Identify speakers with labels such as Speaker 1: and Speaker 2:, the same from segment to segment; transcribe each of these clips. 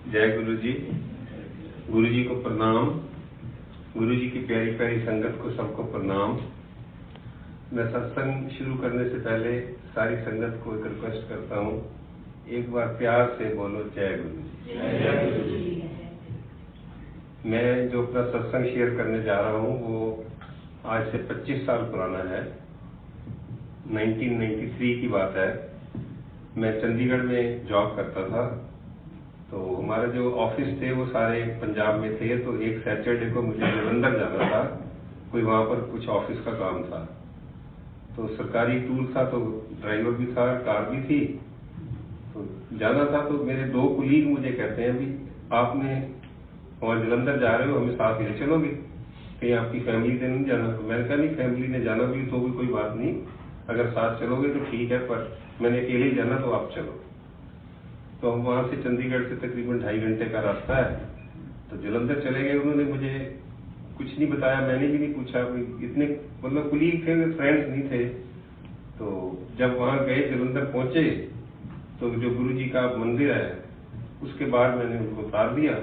Speaker 1: जय गुरु जी। गुरु जी को प्रणाम। गुरु जी की प्यारी प्यारी संगत को सबको प्रणाम। मैं सत्संग शुरू करने से पहले सारी संगत को एक रिक्वेस्ट करता हूँ, एक बार प्यार से बोलो जय गुरु जी।
Speaker 2: जय गुरु जी।
Speaker 1: मैं जो अपना सत्संग शेयर करने जा रहा हूँ वो आज से 25 साल पुराना है। 1993 की बात है। मैं चंडीगढ़ में जॉब करता था, तो हमारे जो ऑफिस थे वो सारे पंजाब में थे। तो एक सैटरडे को मुझे जलंधर जाना था, कोई वहाँ पर कुछ ऑफिस का काम था। तो सरकारी टूर था, तो ड्राइवर भी था, कार भी थी, तो जाना था। तो मेरे दो कुलीग मुझे कहते हैं, भी आपने वहाँ जलंधर जा रहे हो, हमें साथ ले चलोगे, कहीं आपकी फैमिली से नहीं जाना? तो मैंने कहा नहीं, फैमिली ने जाना भी तो भी कोई बात नहीं, अगर साथ चलोगे तो ठीक है, पर मैंने अकेले ही जाना, तो आप चलो। तो हम वहाँ से चंडीगढ़ से तकरीबन 2.5 घंटे का रास्ता है, तो जलंधर चले गए। उन्होंने मुझे कुछ नहीं बताया, मैंने भी नहीं पूछा, इतने मतलब कुलीग थे, फ्रेंड्स नहीं थे। तो जब वहाँ गए, जलंधर पहुंचे, तो जो गुरु जी का मंदिर है उसके बाहर मैंने उनको उतार दिया,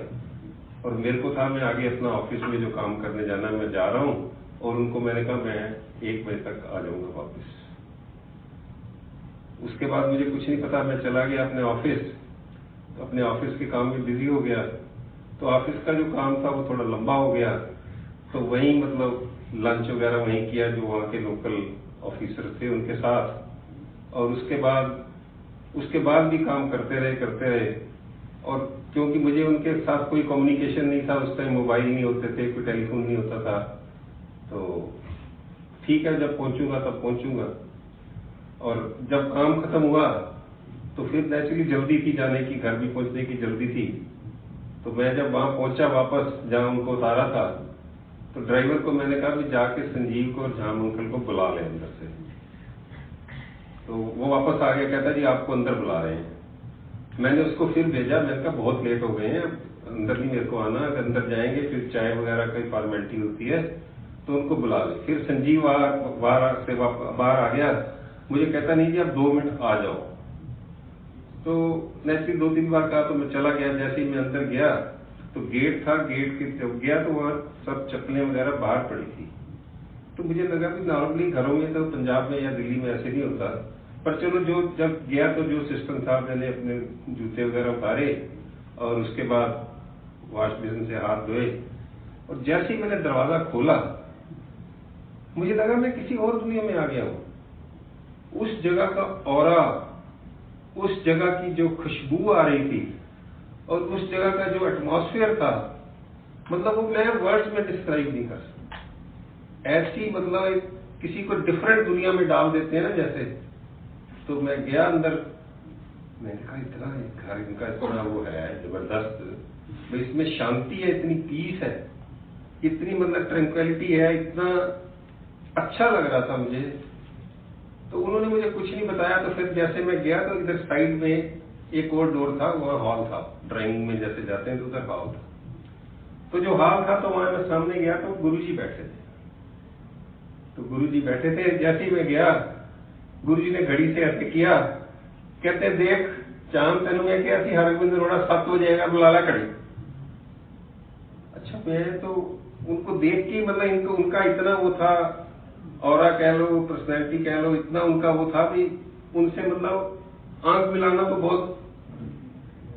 Speaker 1: और मेरे को था मैं आगे अपना ऑफिस में जो काम करने जाना है मैं जा रहा हूँ, और उनको मैंने कहा मैं 1 बजे तक आ जाऊंगा वापस। उसके बाद मुझे कुछ नहीं पता, मैं चला गया अपने ऑफिस, तो अपने ऑफिस के काम में बिजी हो गया। तो ऑफिस का जो काम था वो थोड़ा लंबा हो गया, तो वहीं मतलब लंच वगैरह वहीं किया जो वहाँ के लोकल ऑफिसर थे उनके साथ। और उसके बाद भी काम करते रहे। और क्योंकि मुझे उनके साथ कोई कम्युनिकेशन नहीं था उस टाइम, मोबाइल नहीं होते थे, कोई टेलीफोन नहीं होता था, तो ठीक है, जब पहुंचूंगा तब पहुंचूंगा। और जब काम खत्म हुआ तो फिर नेचुरली जल्दी थी जाने की, घर भी पहुंचने की जल्दी थी। तो मैं जब वहां पहुंचा वापस जहां उनको उतारा था, तो ड्राइवर को मैंने कहा भी जाके संजीव को और झाम अंकल को बुला ले अंदर से। तो वो वापस आ गया, कहता जी आपको अंदर बुला रहे हैं। मैंने उसको फिर भेजा, मैंने कहा बहुत लेट हो गए हैं, अंदर नहीं मेरे को आना, अगर अंदर जाएंगे फिर चाय वगैरह की फॉर्मेलिटी होती है, तो उनको बुला ले। फिर संजीव बाहर आ गया, मुझे कहता नहीं जी आप 2 मिनट आ जाओ। तो नेचुरली 2-3 बार कहा, तो मैं चला गया। जैसे ही मैं अंदर गया तो गेट था, गेट के जब गया तो वहाँ सब चप्पलें वगैरह बाहर पड़ी थी। तो मुझे लगा कि नॉर्मली घरों में तो पंजाब में या दिल्ली में ऐसे नहीं होता, पर चलो जो जब गया तो जो सिस्टम था, मैंने अपने जूते वगैरह उतारे और उसके बाद वॉश बेसिन से हाथ धोए। और जैसे ही मैंने दरवाजा खोला, मुझे लगा मैं किसी और दुनिया में आ गया हूँ। उस जगह का ऑरा, उस जगह की जो खुशबू आ रही थी और उस जगह का जो एटमॉस्फेयर था, मतलब वो मैं वर्ड्स में डिस्क्राइब नहीं कर सकता। ऐसी मतलब किसी को डिफरेंट दुनिया में डाल देते हैं ना जैसे। तो मैं गया अंदर, मैंने कहा इतना घर इनका इतना वो है जबरदस्त, इसमें शांति है, इतनी पीस है, इतनी मतलब ट्रैंक्विलिटी है, इतना अच्छा लग रहा था मुझे। तो उन्होंने मुझे कुछ नहीं बताया। तो फिर जैसे मैं गया तो इधर साइड में एक और डोर था, वहाँ हॉल था, ड्राइंग में जैसे जाते हैं तो उधर हॉल था। तो जो हॉल था तो वहां मैं सामने गया तो गुरुजी बैठे थे। तो गुरुजी बैठे थे, जैसे ही मैं गया गुरुजी ने घड़ी से ऐसे किया, कहते देख चांद तेन में क्या थी हरगोबिंद रोड़ा 7 बजेगा, बुला ला घड़ी। अच्छा, मैं तो उनको देख के मतलब इनको उनका इतना वो था, ऑरा कह लो, पर्सनैलिटी कह लो, इतना उनका वो था भी उनसे मतलब आंख मिलाना तो बहुत,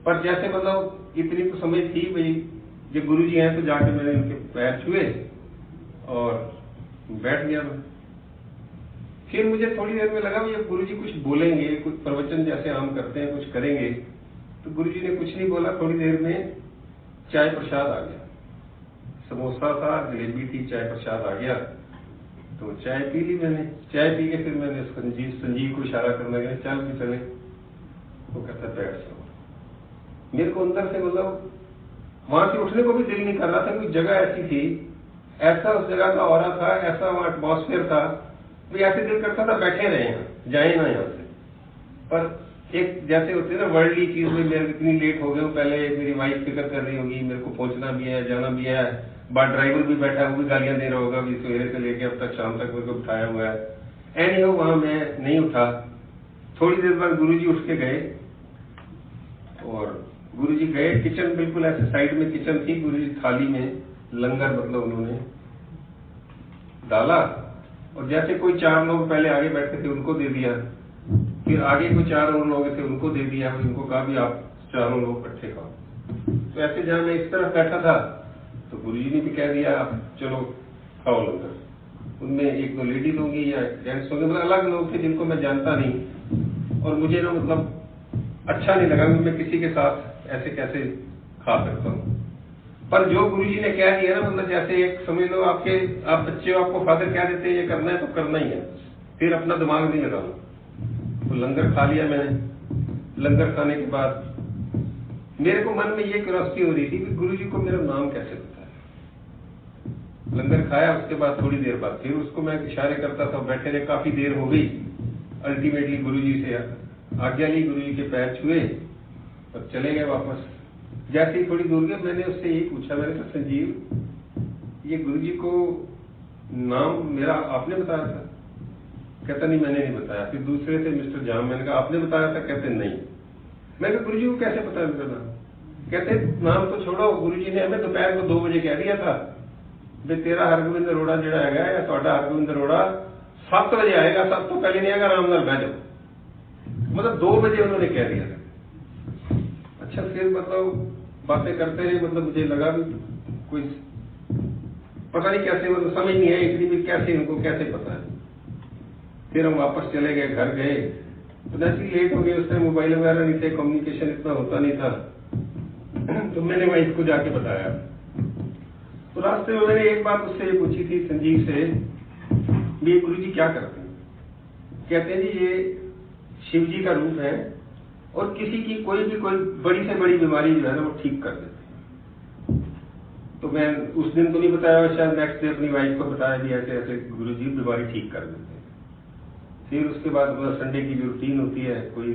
Speaker 1: पर जैसे मतलब इतनी तो समझ थी भाई ये गुरुजी हैं, तो जाके मैंने उनके पैर छुए और बैठ गया मैं। फिर मुझे थोड़ी देर में लगा ये गुरुजी कुछ बोलेंगे, कुछ प्रवचन जैसे आम करते हैं कुछ करेंगे। तो गुरुजी ने कुछ नहीं बोला। थोड़ी देर में चाय प्रसाद आ गया, समोसा था, जलेबी थी, चाय प्रसाद आ गया। तो चाय पी ली मैंने। चाय पी के फिर मैंने संजीव को इशारा करने लगा, चल भी चले। वो कहता बैठ जाओ। मेरे को अंदर से मतलब वहां से उठने को भी दिल नहीं कर रहा था, क्योंकि जगह ऐसी थी, ऐसा उस जगह का ऑरा था, ऐसा वहां एटमॉस्फेयर था, ऐसे दिल करता था बैठे रहे हैं, जाए ना यहाँ से। पर एक जैसे होती है ना वर्ल्डली चीज में, मेरे इतनी लेट हो गए हूँ, पहले मेरी वाइफ फिक्र कर रही होगी, मेरे को पहुंचना भी है, जाना भी है, बाद ड्राइवर भी बैठा है, वो भी गालियां दे रहा होगा, भी सवेरे से लेके अब तक शाम तक मेरे को बिठाया हुआ है। एनी हो, वहां मैं नहीं उठा। थोड़ी देर बाद गुरुजी उठ के गए और गुरुजी गए, किचन बिल्कुल ऐसे साइड में किचन थी, गुरुजी थाली में लंगर मतलब उन्होंने डाला और जैसे कोई 4 लोग पहले आगे बैठे थे उनको दे दिया, फिर आगे कोई 4 और लोग थे उनको दे दिया, उनको कहा भी आप 4 लोग इकट्ठे खाओ। तो ऐसे जहां मैं इस तरफ बैठा था तो गुरुजी ने भी कह दिया आप चलो खाओ लंगर। उनमें 1-2 लेडीज होंगी या जेंट्स होंगे, मतलब अलग लोग थे जिनको मैं जानता नहीं, और मुझे ना मतलब अच्छा नहीं लगा कि मैं किसी के साथ ऐसे कैसे खा सकता हूँ। पर जो गुरुजी ने कह दिया ना, मतलब जैसे एक समझ लो आप बच्चे हो, आपको फादर कह देते हैं ये करना है तो करना ही है, फिर अपना दिमाग नहीं लगाना। तो लंगर खा लिया मैंने। लंगर खाने के बाद मेरे को मन में ये क्यूरियोसिटी हो रही थी कि गुरुजी को मेरा नाम कैसे पता है। लंगर खाया, उसके बाद थोड़ी देर बाद फिर उसको मैं इशारे करता था, बैठे रहे, काफी देर हो गई। अल्टीमेटली गुरुजी से आज्ञा ली, गुरुजी के पैर छुए और चले गए वापस। जैसे ही थोड़ी दूर गए मैंने उससे यही पूछा, मैंने कहा संजीव ये गुरुजी को नाम मेरा आपने बताया था? कहता नहीं मैंने नहीं बताया। फिर दूसरे से मिस्टर जाम, मैंने कहा आपने बताया था? कहते नहीं। मैंने कहा गुरुजी को कैसे पता है मेरा नाम? कहते नाम तो छोड़ो, गुरुजी ने हमें दोपहर को 2 बजे कह दिया था भी तेरा हरगोविंद अरोड़ा जड़ा है या ਤੁਹਾਡਾ हरगोविंद अरोड़ा 7 बजे आएगा, 7 तो पहले नहीं आएगा, आराम नाल बैठ जाओ। मतलब 2 बजे उन्होंने कह दिया था। अच्छा, फिर मतलब बातें करते रहे, मतलब मुझे लगा भी कोई पता नहीं कैसे, मतलब समझ नहीं आई इतनी भी कैसे उनको कैसे पता है। फिर हम वापस चले गए, घर गए तो जैसे लेट हो गए, उस टाइम मोबाइल वगैरह नहीं थे, कम्युनिकेशन इतना होता नहीं था। तो मैंने वाइफ को जाके बताया। तो रास्ते में मैंने एक बात उससे ये पूछी थी संजीव से, ये गुरुजी क्या करते हैं? कहते हैं जी ये शिव जी का रूप है और किसी की कोई बड़ी से बड़ी बीमारी जो है ना वो ठीक कर देते हैं। तो मैं उस दिन तो नहीं बताया, शायद नेक्स्ट डे अपनी वाइफ को बताया भी ऐसे ऐसे गुरुजी बीमारी ठीक कर देते हैं। फिर उसके बाद संडे की जो रूटीन होती है, कोई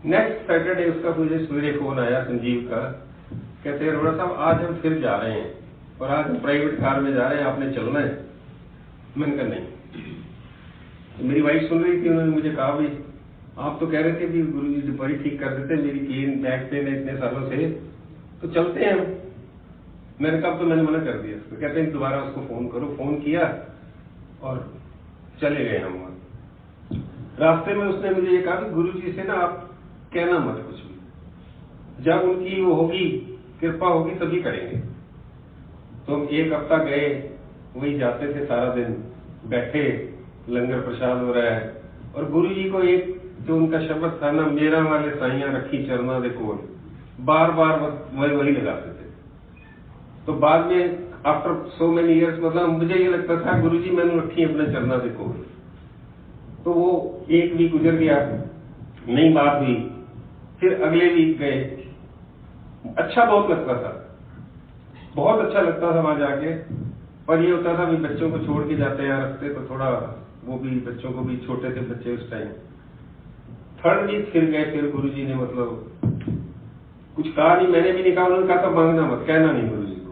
Speaker 1: नेक्स्ट सैटरडे उसका मुझे सवेरे फोन आया संजीव का, कहते हैं अरोड़ा साहब आज हम फिर जा रहे हैं और आज हम प्राइवेट कार में जा रहे हैं, आपने चलना है? मैंने कहा नहीं। तो मेरी वाइफ सुन रही थी, उन्होंने मुझे कहा भी आप तो कह रहे थे कि गुरुजी बीमारी ठीक कर देते, मेरी पेन बैक पेन है इतने सालों से, तो चलते हैं हम। मैंने कहा तो मैंने मना कर दिया। तो कहते हैं दोबारा उसको फोन करो। फोन किया और चले गए हम। रास्ते में उसने मुझे ये कहा कि गुरुजी से ना आप कहना मत कुछ भी, जब उनकी वो होगी कृपा होगी तभी करेंगे। तो हम 1 हफ्ता गए, वही जाते थे, सारा दिन बैठे, लंगर प्रसाद हो रहा है और गुरुजी को एक जो उनका शब्द था ना, मेरा वाले साइयां रखी चरना दे कोल, बार बार वही लगाते थे। तो बाद में आफ्टर सो मेनी इयर्स मतलब मुझे ये लगता था गुरुजी मैंने रखी अपने चरना दे कोल। तो वो 1 वीक गुजर गया, नई बात हुई। फिर अगले वीक गए, अच्छा बहुत लगता था, बहुत अच्छा लगता था वहां जाके। पर ये होता था भी बच्चों को छोड़ के जाते हैं रखते, तो थोड़ा वो भी बच्चों को भी, छोटे थे बच्चे उस टाइम। 3rd वीक फिर गए, फिर गुरुजी ने मतलब कुछ कहा नहीं, मैंने भी नहीं कहा, उन्होंने कहा था मांगना मत, कहना नहीं गुरुजी को।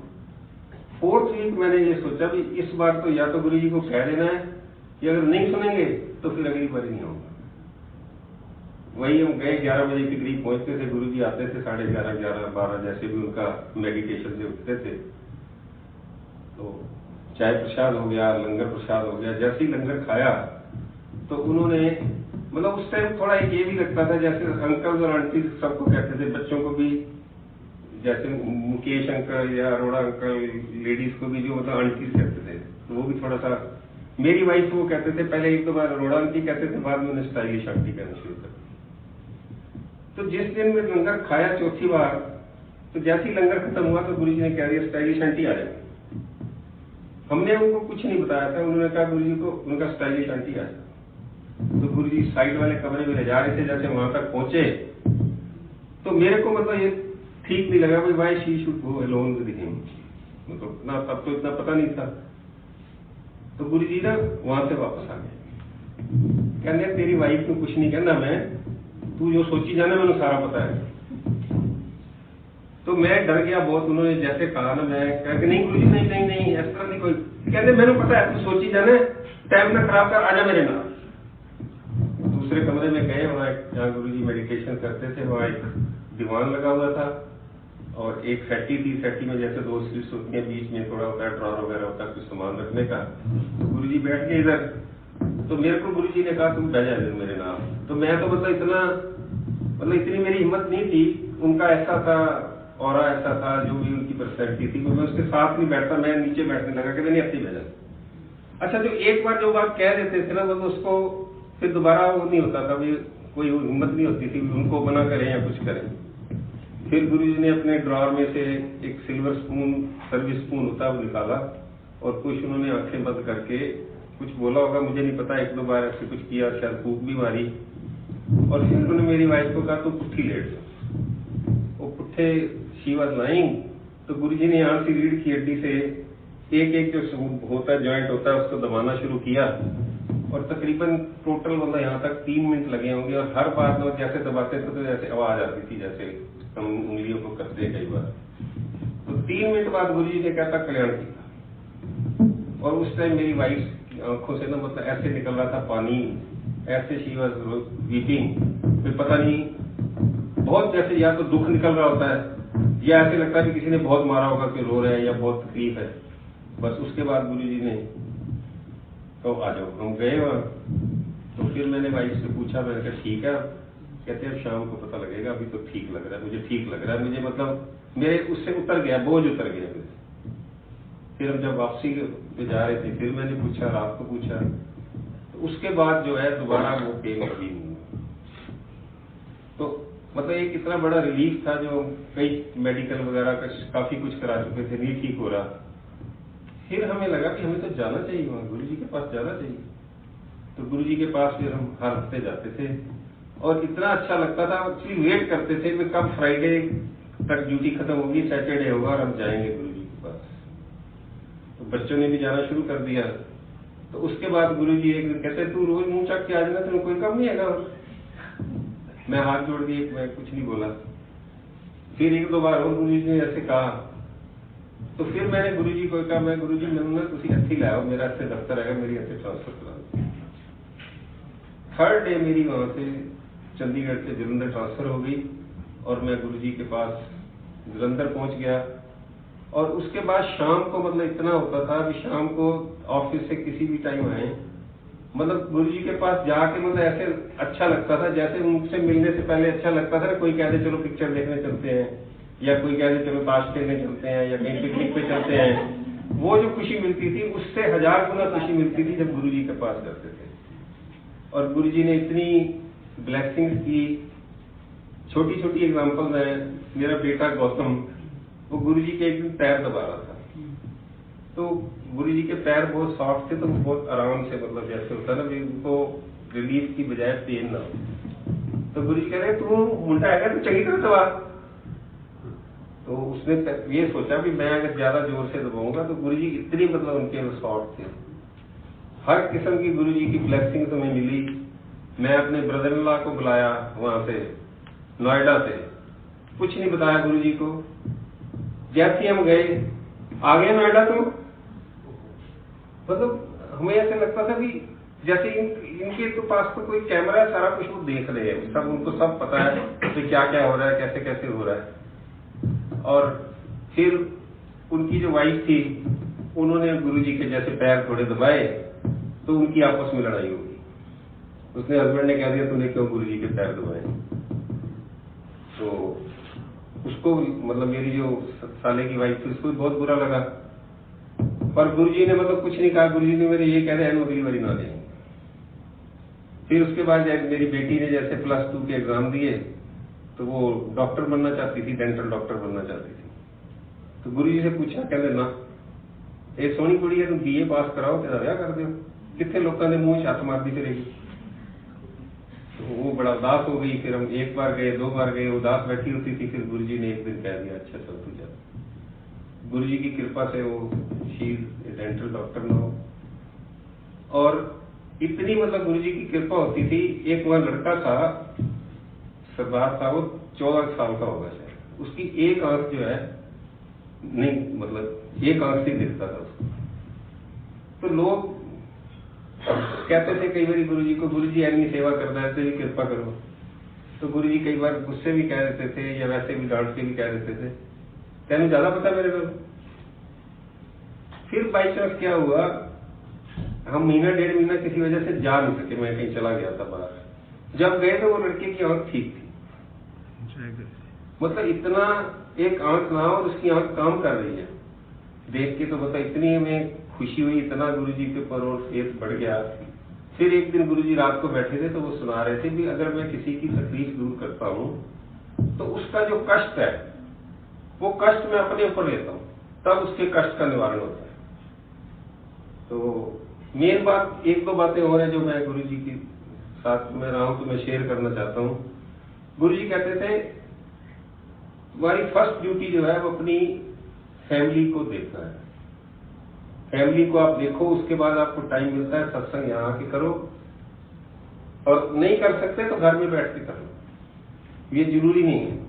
Speaker 1: 4th वीक मैंने ये सोचा भी इस बार तो या तो गुरुजी को कह देना है कि अगर नहीं सुनेंगे तो फिर अगली बार नहीं होगा। वही हम गए, 11 बजे के करीब पहुंचते थे, गुरुजी आते थे 11:30, 11, 12 जैसे भी उनका मेडिटेशन से उठते थे। तो चाय प्रसाद हो गया, लंगर प्रसाद हो गया। जैसे ही लंगर खाया तो उन्होंने मतलब उस टाइम थोड़ा एक ये भी लगता था जैसे अंकल और आंटी सबको कहते थे, बच्चों को भी, जैसे मुकेश अंकल या अरोड़ा अंकल, लेडीज को भी जो मतलब आंटी कहते थे, तो वो भी थोड़ा सा, मेरी वाइफ को कहते थे, पहले 1-2 बार अरोड़ा आंटी कहते थे, बाद में उन्हें स्टाइलिश आंटी कहना शुरू कर। तो जिस दिन में लंगर खाया 4थी बार, तो जैसे ही लंगर खत्म हुआ तो गुरुजी ने कह दिया स्टाइलिश आंटी आ जाए। हमने उनको कुछ नहीं बताया था, उन्होंने कहा गुरुजी को उनका स्टाइलिश आंटी आ जाए। तो गुरुजी साइड वाले कमरे में ले जा रहे थे, जैसे वहां तक पहुंचे तो मेरे को मतलब ये ठीक नहीं लगा, भाई she should go alone with him, मतलब ना तब तो इतना पता नहीं था। तो गुरुजी ना वहां से वापस आ गए, कहने तेरी वाइफ को कुछ नहीं कहना, मैं तू जो सोची जाना मैंने सारा पता है। तो मैं डर गया बहुत। उन्होंने जैसे कहा ना, मैं कह के नहीं गुरुजी नहीं नहीं नहीं इस तरह नहीं कोई, कहते मैंने पता है तू सोची जाना, टाइम ना खराब कर, आजा मेरे नाम। दूसरे कमरे में गए, वहाँ जहाँ गुरुजी मेडिटेशन करते थे, वहाँ एक दीवान लगा हुआ था और एक सेटी थी। सेटी में जैसे 2 सीट्स होती हैं, बीच में थोड़ा होता है ड्रॉर वगैरह होता है कुछ सामान रखने का। तो गुरुजी बैठ गए इधर, तो मेरे को गुरुजी ने कहा तुम बैठ जा मेरे नाम। तो मैं तो इतनी मेरी हिम्मत नहीं थी। उनका ऐसा था और ऐसा था, जो भी उनकी पर्सनैलिटी थी, मैं उसके साथ नहीं बैठता, मैं नीचे बैठने लगा कि नहीं ऐसे ही बैठा। अच्छा, जो एक बार जो बात कह देते थे ना, मतलब उसको फिर दोबारा वो नहीं होता था, कोई हिम्मत नहीं होती थी उनको मना करें या कुछ करें। फिर गुरुजी ने अपने ड्रॉर में से एक सिल्वर स्पून, सर्विस स्पून होता है, वो निकाला और कुछ उन्होंने आंखें बंद करके कुछ बोला होगा, मुझे नहीं पता, 1-2 बार ऐसे कुछ किया, शायद फूंक भी मारी। और फिर उन्होंने मेरी वाइफ को कहा तो पुट्ठी लेट जाओ। वो पुट्ठे शी वाज लाइंग। तो गुरुजी ने यहाँ से रीढ़ की हड्डी से एक जो होता है, जॉइंट होता है, उसको दबाना शुरू किया और तकरीबन टोटल मतलब यहाँ तक 3 मिनट लगे होंगे। और हर बार में जैसे दबाते थे तो जैसे आवाज आती थी, जैसे हम उंगलियों को करते हैं कई बार। तो 3 मिनट बाद गुरुजी ने कहता कल्याण किया। और उस टाइम मेरी वाइफ की आंखों से ना मतलब ऐसे निकल रहा था पानी, ऐसे शी वाज वीपिंग। फिर पता नहीं, बहुत जैसे या तो दुख निकल रहा होता है या ऐसे लगता है कि किसी ने बहुत मारा होगा कि रो रहे हैं या बहुत तकलीफ है। बस उसके बाद गुरुजी ने तो आ जाओ, हम गए वहां। तो फिर मैंने वाइफ से पूछा, मैंने कहा ठीक है। कहते हैं शाम को पता लगेगा, अभी तो ठीक लग रहा है, मुझे ठीक लग रहा है, मुझे मतलब मेरे उससे उतर गया, बोझ उतर गया मेरे। फिर हम जब वापसी पे जा रहे थे, फिर मैंने पूछा, रात को पूछा, तो उसके बाद जो है दोबारा वो पेन कभी नहीं हुआ। तो मतलब एक इतना बड़ा रिलीफ था, जो कई मेडिकल वगैरह का काफी कुछ करा चुके थे, नहीं ठीक हो रहा। फिर हमें लगा कि हमें तो जाना चाहिए, वहां गुरुजी के पास जाना चाहिए। तो गुरुजी के पास फिर हम हर हफ्ते जाते थे और इतना अच्छा लगता था। एक्चुअली वेट करते थे कि कब फ्राइडे तक ड्यूटी खत्म होगी, सैटरडे होगा और हम जाएंगे गुरुजी के पास। तो बच्चों ने भी जाना शुरू कर दिया। तो उसके बाद गुरुजी एक दिन कहते तू रोज मुंह चक के आ जाना, तुम्हें कोई काम नहीं है। मैं हाथ जोड़ दिए, मैं कुछ नहीं बोला। फिर 1-2 बार और गुरुजी ने ऐसे कहा। तो फिर मैंने गुरुजी को कहा, मैं गुरुजी मैंने ना तुसी ਇੱਥੇ लाओ, मेरा ਇੱਥੇ दफ्तर है, मेरी ਇੱਥੇ ट्रांसफर करा दो। 3rd डे मेरी वहां से चंडीगढ़ से जलंधर ट्रांसफर हो गई और मैं गुरुजी के पास जलंधर पहुंच गया। और उसके बाद शाम को मतलब इतना होता था कि शाम को ऑफिस से किसी भी टाइम आए, मतलब गुरुजी के पास जाके मतलब ऐसे अच्छा लगता था, जैसे उनसे मिलने से पहले अच्छा लगता था ना, कोई कह दे चलो पिक्चर देखने चलते हैं, या कोई कह दे चलो ताश खेलने चलते हैं, या कहीं पिकनिक पे चलते हैं। वो जो खुशी मिलती थी उससे 1000 गुना खुशी मिलती थी जब गुरुजी के पास जाते थे। और गुरुजी ने इतनी ब्लेसिंग्स की, छोटी छोटी एग्जांपल्स हैं। मेरा बेटा गौतम, वो गुरुजी के एक दिन पैर दबा रहा था, तो गुरुजी के पैर बहुत सॉफ्ट थे, तो वो बहुत आराम से मतलब जैसे होता है ना, उनको रिलीफ की बजाय पेन ना हो। तो गुरुजी कह रहे तू मुंडा है तो चंगी तरह दबा। तो उसने ये सोचा भी मैं अगर ज्यादा जोर से दबाऊंगा तो गुरुजी इतनी मतलब उनके सॉफ्ट थे। हर किस्म की गुरुजी की ब्लेसिंग्स हमें मिली। मैं अपने ब्रदर इन लॉ को बुलाया वहां से, नोएडा से, कुछ नहीं बताया गुरुजी को। जैसे हम गए, आ गए नोएडा, तो मतलब हमें ऐसे लगता था कि जैसे इनके तो पास तो कोई कैमरा है, सारा कुछ वो देख रहे हैं, सब उनको सब पता है कि क्या क्या हो रहा है, कैसे कैसे हो रहा है। और फिर उनकी जो वाइफ थी, उन्होंने गुरुजी के जैसे पैर थोड़े दबाए तो उनकी आपस में लड़ाई हो गई। उसने हस्बैंड ने कह दिया तूने क्यों गुरुजी के पैर दबाए। तो उसको मतलब मेरी जो साले की वाइफ थी उसको भी बहुत बुरा लगा, पर गुरुजी ने मतलब कुछ नहीं कहा। गुरुजी ने मेरे ये कह रहे हैं अगली बारी ना देंगे। फिर उसके बाद मेरी बेटी ने जैसे +2 के एग्जाम दिए, तो वो डॉक्टर बनना चाहती थी, डेंटल डॉक्टर बनना चाहती थी। तो गुरुजी से पूछा, कहते ना ये सोहनी कुड़ी है, तुम BA पास कराओ तेरा ब्याह कर दो, कितने लोगों ने मुंह छात मारती फिरेगी। तो वो बड़ा उदास हो गई। फिर हम 1 बार गए, 2 बार गए, उदास बैठी होती थी। फिर गुरुजी ने एक दिन कह दिया अच्छा चल तू जा। गुरुजी की कृपा से वो डेंटल डॉक्टर ना हो। और इतनी मतलब गुरुजी की कृपा होती थी। एक वहां लड़का था, सरदार था, वो 14 साल का होगा शायद, उसकी एक आंख जो है नहीं, मतलब एक आंख से दिखता था उसको। तो लोग कहते थे कई बार गुरुजी को, गुरुजी ऐसी सेवा करना है, तेरी कृपा करो। तो तो गुरु जी कई बार गुस्से भी कह देते थे या वैसे भी डांट के भी कह देते थे, तेन ज्यादा पता मेरे को। फिर बाई चांस क्या हुआ, हम महीना 1.5 महीना किसी वजह से जा नहीं सके, मैं कहीं चला गया था बाहर। जब गए तो वो लड़के की आंख ठीक थी, मतलब इतना एक आंख ना और उसकी आंख काम कर रही है, देख के तो मतलब इतनी हमें खुशी हुई, इतना गुरुजी के ऊपर और फेथ बढ़ गया। फिर एक दिन गुरुजी रात को बैठे थे तो वो सुना रहे थे कि अगर मैं किसी की तकलीफ दूर करता हूँ तो उसका जो कष्ट है वो कष्ट मैं अपने ऊपर लेता हूँ, तब उसके कष्ट का निवारण होता है। तो मेन बात, 1-2 बातें और हैं जो मैं गुरुजी के साथ में रहा हूं तो मैं शेयर करना चाहता हूँ। गुरुजी कहते थे तुम्हारी फर्स्ट ड्यूटी जो है वो अपनी फैमिली को देखना है। फैमिली को आप देखो, उसके बाद आपको टाइम मिलता है सत्संग यहाँ आके करो, और नहीं कर सकते तो घर में बैठ के कर लो, ये जरूरी नहीं है।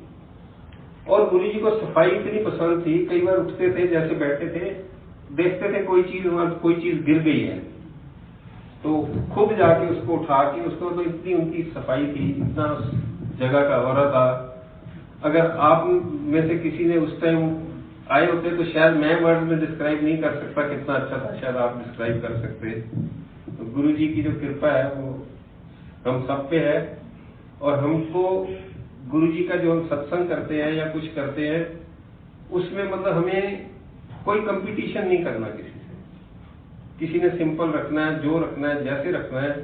Speaker 1: और गुरुजी को सफाई इतनी पसंद थी, कई बार उठते थे, जैसे बैठे थे, देखते थे कोई चीज गिर गई है तो खुद जाके उसको उठा के, उसको तो इतनी उनकी सफाई थी, इतना जगह का हो रहा था। अगर आप में से किसी ने उस टाइम आए होते तो शायद मैं वर्ड में डिस्क्राइब नहीं कर सकता कितना अच्छा था, शायद आप डिस्क्राइब कर सकते। तो गुरुजी की जो कृपा है वो हम सब पे है, और हमको गुरुजी का जो हम सत्संग करते हैं या कुछ करते हैं उसमें मतलब हमें कोई कंपटीशन नहीं करना किसी से, किसी ने सिंपल रखना है, जो रखना है, जैसे रखना है।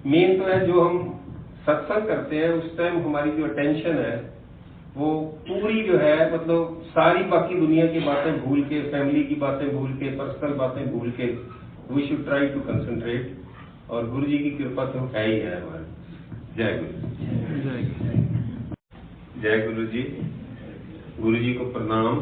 Speaker 1: मेन तो है जो हम सत्संग करते हैं उस टाइम हमारी जो अटेंशन है वो पूरी जो है, मतलब सारी बाकी दुनिया की बातें भूल के, फैमिली की बातें भूल के, पर्सनल बातें भूल के, we should try to concentrate. और गुरुजी की कृपा तो है ही है हमारी। जय गुरु, जय गुरु जी, गुरुजी को प्रणाम।